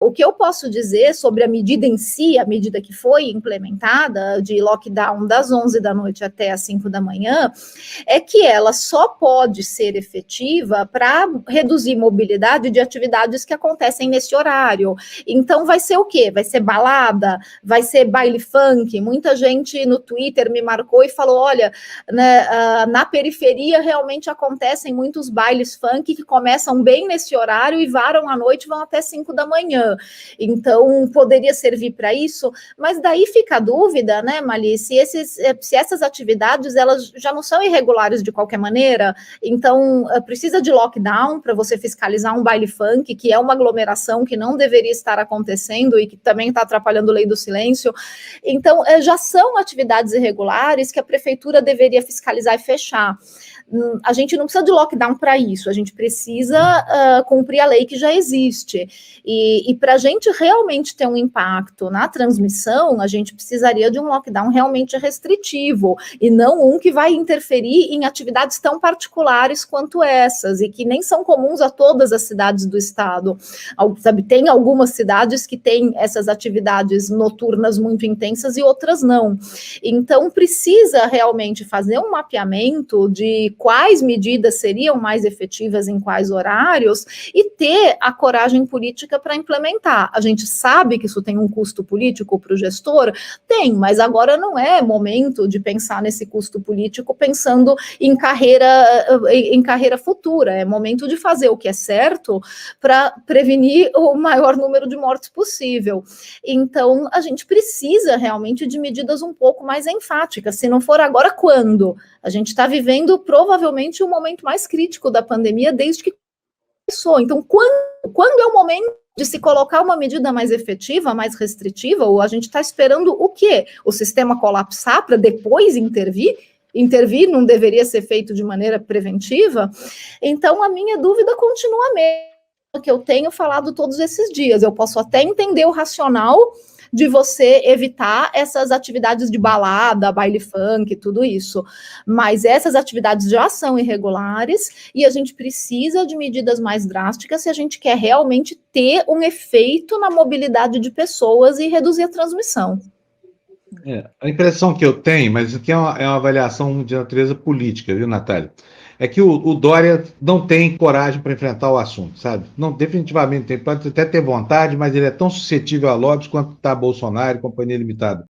O que eu posso dizer sobre a medida em si, a medida que foi implementada, de lockdown das 11 da noite até as 5 da manhã, é que ela só pode ser efetiva para reduzir mobilidade de atividades que acontecem nesse horário. Então, vai ser o quê? Vai ser balada? Vai ser baile funk? Muita gente no Twitter me marcou e falou, olha, né, na periferia realmente acontecem muitos bailes funk que começam bem nesse horário e varam à noite e vão até 5 da manhã. Então, poderia servir para isso, mas daí fica a dúvida, né, Mali, se essas atividades, elas já não são irregulares de qualquer maneira, então precisa de lockdown para você fiscalizar um baile funk, que é uma aglomeração que não deveria estar acontecendo e que também está atrapalhando a lei do silêncio. Então, já são atividades irregulares que a prefeitura deveria fiscalizar e fechar. A gente não precisa de lockdown para isso, a gente precisa cumprir a lei que já existe. E para a gente realmente ter um impacto na transmissão, a gente precisaria de um lockdown realmente restritivo, e não um que vai interferir em atividades tão particulares quanto essas, e que nem são comuns a todas as cidades do estado. Sabe, tem algumas cidades que têm essas atividades noturnas muito intensas e outras não. Então, precisa realmente fazer um mapeamento de quais medidas seriam mais efetivas em quais horários e ter a coragem política para implementar. A gente sabe que isso tem um custo político para o gestor? Tem, mas agora não é momento de pensar nesse custo político pensando em carreira futura, é momento de fazer o que é certo para prevenir o maior número de mortes possível. Então, a gente precisa realmente de medidas um pouco mais enfáticas. Se não for agora, quando? A gente está vivendo provavelmente o momento mais crítico da pandemia desde que começou. Então, quando é o momento de se colocar uma medida mais efetiva, mais restritiva, ou a gente está esperando o quê? O sistema colapsar para depois intervir? Intervir não deveria ser feito de maneira preventiva? Então, a minha dúvida continua a mesma que eu tenho falado todos esses dias. Eu posso até entender o racional de você evitar essas atividades de balada, baile funk, tudo isso. Mas essas atividades já são irregulares e a gente precisa de medidas mais drásticas se a gente quer realmente ter um efeito na mobilidade de pessoas e reduzir a transmissão. A impressão que eu tenho, mas isso aqui é uma avaliação de natureza política, viu, Natália? É que o Dória não tem coragem para enfrentar o assunto, sabe? Não, definitivamente tem, pode até ter vontade, mas ele é tão suscetível a lobbies quanto está Bolsonaro e companhia limitada.